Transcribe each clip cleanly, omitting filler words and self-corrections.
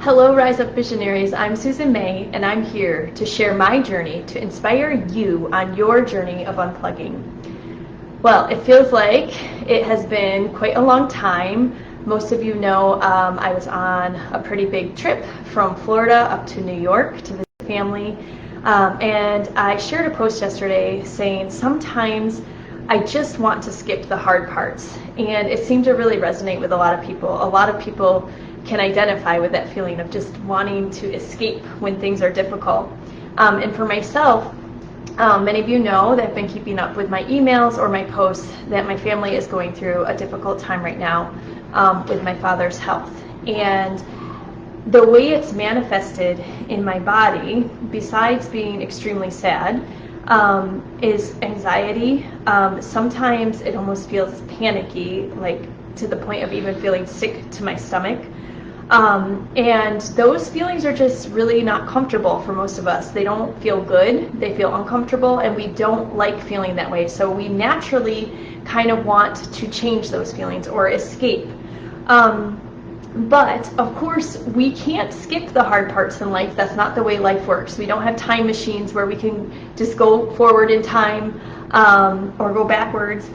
Hello, Rise Up Visionaries. I'm Susan May, and I'm here to share my journey to inspire you on your journey of unplugging. Well, it feels like it has been quite a long time. Most of you know I was on a pretty big trip from Florida up to New York to visit family, and I shared a post yesterday saying sometimes I just want to skip the hard parts, and it seemed to really resonate with a lot of people. A lot of people can identify with that feeling of just wanting to escape when things are difficult. And for myself, many of you know that I've been keeping up with my emails or my posts that my family is going through a difficult time right now with my father's health. And the way it's manifested in my body, besides being extremely sad, is anxiety. Sometimes it almost feels panicky, like to the point of even feeling sick to my stomach. And those feelings are just really not comfortable for most of us. They don't feel good, they feel uncomfortable, and we don't like feeling that way. So we naturally kind of want to change those feelings or escape. But of course, we can't skip the hard parts in life. That's not the way life works. We don't have time machines where we can just go forward in time or go backwards.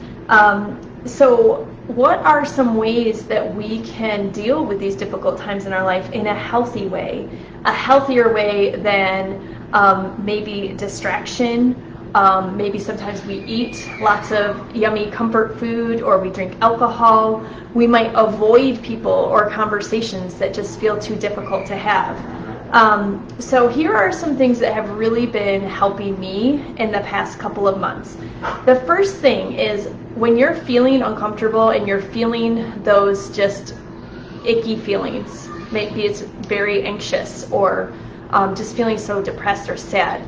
So what are some ways that we can deal with these difficult times in our life in a healthy way, a healthier way than maybe distraction? Maybe sometimes we eat lots of yummy comfort food, or we drink alcohol. We might avoid people or conversations that just feel too difficult to have. So here are some things that have really been helping me in the past couple of months. The first thing is when you're feeling uncomfortable and you're feeling those just icky feelings, maybe it's very anxious or just feeling so depressed or sad,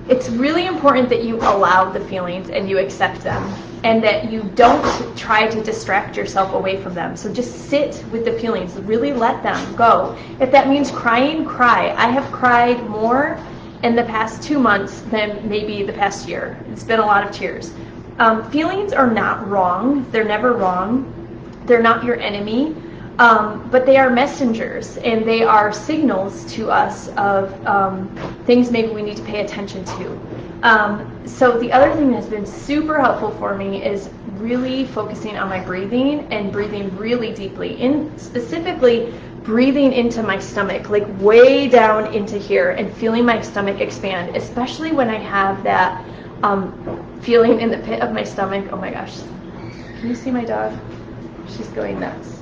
it's really important that you allow the feelings and you accept them, and that you don't try to distract yourself away from them. So just sit with the feelings, really let them go. If that means crying, cry. I have cried more in the past 2 months than maybe the past year. It's been a lot of tears. Feelings are not wrong. They're never wrong. They're not your enemy. But they are messengers, and they are signals to us of things maybe we need to pay attention to. So the other thing that's been super helpful for me is really focusing on my breathing and breathing really deeply, specifically breathing into my stomach, like way down into here, and feeling my stomach expand, especially when I have that feeling in the pit of my stomach. Oh my gosh, can you see my dog? She's going nuts.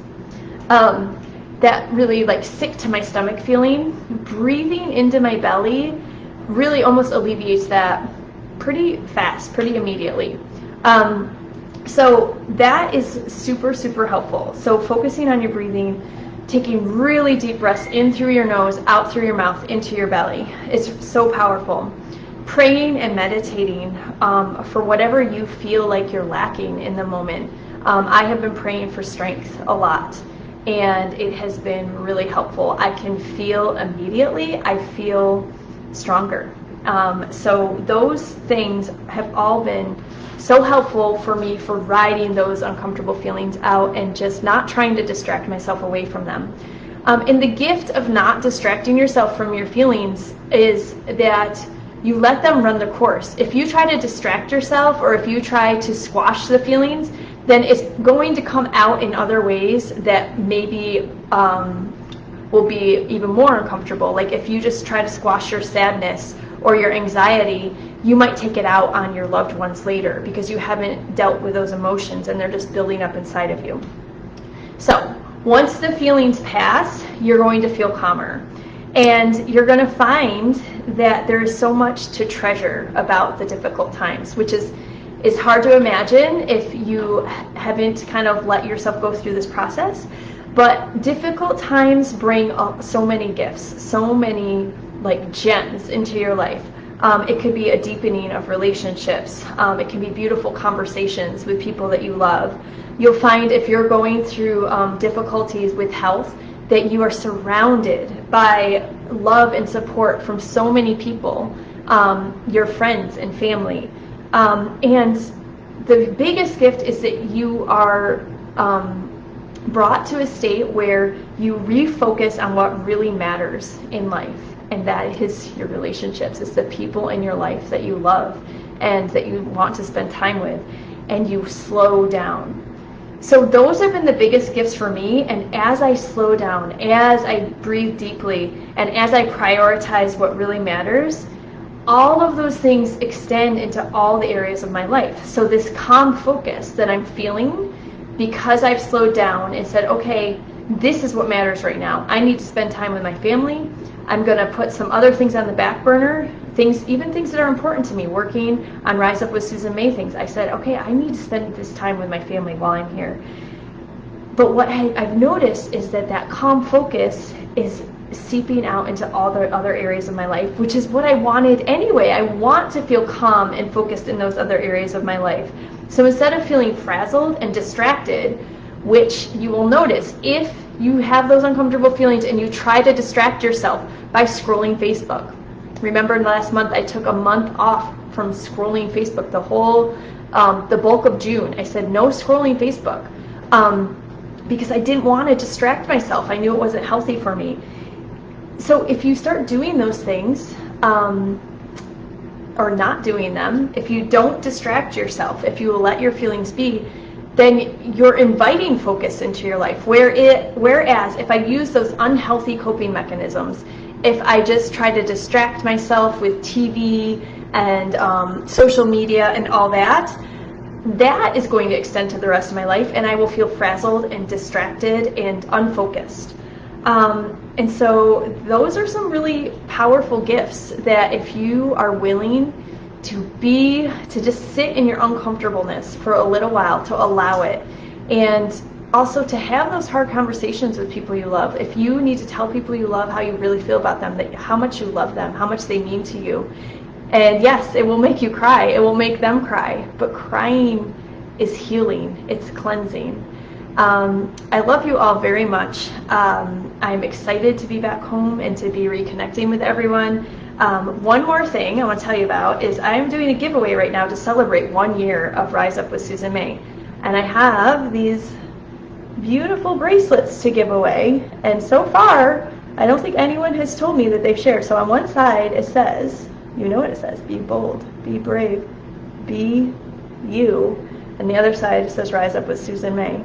That really like sick to my stomach feeling. Breathing into my belly really almost alleviates that pretty fast, pretty immediately. So that is super, super helpful. So focusing on your breathing, taking really deep breaths in through your nose, out through your mouth, into your belly. It's so powerful. Praying and meditating for whatever you feel like you're lacking in the moment. I have been praying for strength a lot, and it has been really helpful. I can feel immediately, I feel stronger. So those things have all been so helpful for me for riding those uncomfortable feelings out and just not trying to distract myself away from them. And the gift of not distracting yourself from your feelings is that you let them run the course. If you try to distract yourself, or if you try to squash the feelings, then it's going to come out in other ways that maybe will be even more uncomfortable. Like if you just try to squash your sadness or your anxiety, you might take it out on your loved ones later because you haven't dealt with those emotions and they're just building up inside of you. So once the feelings pass, you're going to feel calmer. And you're going to find that there is so much to treasure about the difficult times, which is hard to imagine if you haven't kind of let yourself go through this process. But difficult times bring so many gifts, so many like gems into your life. It could be a deepening of relationships. It can be beautiful conversations with people that you love. You'll find if you're going through difficulties with health, that you are surrounded by love and support from so many people, your friends and family. And the biggest gift is that you are brought to a state where you refocus on what really matters in life, and that is your relationships. It's the people in your life that you love and that you want to spend time with, and you slow down. So those have been the biggest gifts for me, and as I slow down, as I breathe deeply, and as I prioritize what really matters, all of those things extend into all the areas of my life. So this calm focus that I'm feeling, because I've slowed down and said, okay, this is what matters right now. I need to spend time with my family. I'm going to put some other things on the back burner, even things that are important to me, working on Rise Up with Susan May things. I said, okay, I need to spend this time with my family while I'm here. But what I've noticed is that calm focus is seeping out into all the other areas of my life, which is what I wanted anyway. I want to feel calm and focused in those other areas of my life. So instead of feeling frazzled and distracted, which you will notice if you have those uncomfortable feelings and you try to distract yourself by scrolling Facebook. Remember last month I took a month off from scrolling Facebook, the bulk of June. I said no scrolling Facebook because I didn't want to distract myself. I knew it wasn't healthy for me. So if you start doing those things, or not doing them, if you don't distract yourself, if you let your feelings be, then you're inviting focus into your life. Whereas if I use those unhealthy coping mechanisms, if I just try to distract myself with TV and social media and all that, that is going to extend to the rest of my life, and I will feel frazzled and distracted and unfocused. And so those are some really powerful gifts that if you are willing to just sit in your uncomfortableness for a little while, to allow it, and also to have those hard conversations with people you love. If you need to tell people you love how you really feel about them, how much you love them, how much they mean to you. And yes, it will make you cry, it will make them cry, but crying is healing, it's cleansing. I love you all very much. I'm excited to be back home and to be reconnecting with everyone. One more thing I want to tell you about is I'm doing a giveaway right now to celebrate 1 year of Rise Up with Susan May. And I have these beautiful bracelets to give away. And so far, I don't think anyone has told me that they've shared. So on one side it says, you know what it says, be bold, be brave, be you. And the other side says Rise Up with Susan May.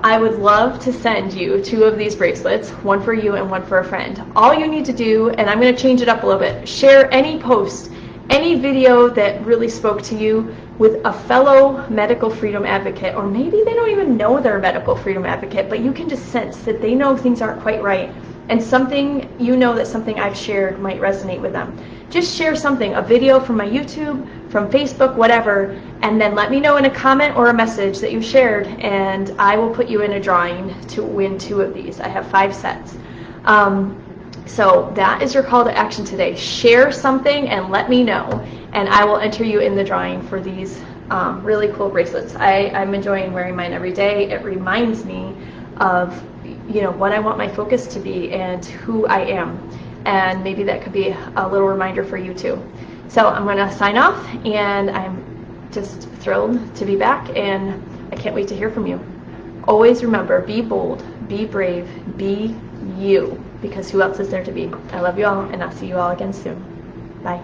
I would love to send you 2 of these bracelets, one for you and one for a friend. All you need to do, and I'm going to change it up a little bit, share any post, any video that really spoke to you with a fellow medical freedom advocate, or maybe they don't even know they're a medical freedom advocate, but you can just sense that they know things aren't quite right, and something, you know that something I've shared might resonate with them. Just share something, a video from my YouTube, from Facebook, whatever, and then let me know in a comment or a message that you shared, and I will put you in a drawing to win 2 of these. I have 5 sets. So that is your call to action today. Share something and let me know, and I will enter you in the drawing for these really cool bracelets. I'm enjoying wearing mine every day. It reminds me of what I want my focus to be and who I am. And maybe that could be a little reminder for you too. So I'm going to sign off, and I'm just thrilled to be back, and I can't wait to hear from you. Always remember, be bold, be brave, be you, because who else is there to be? I love you all, and I'll see you all again soon. Bye.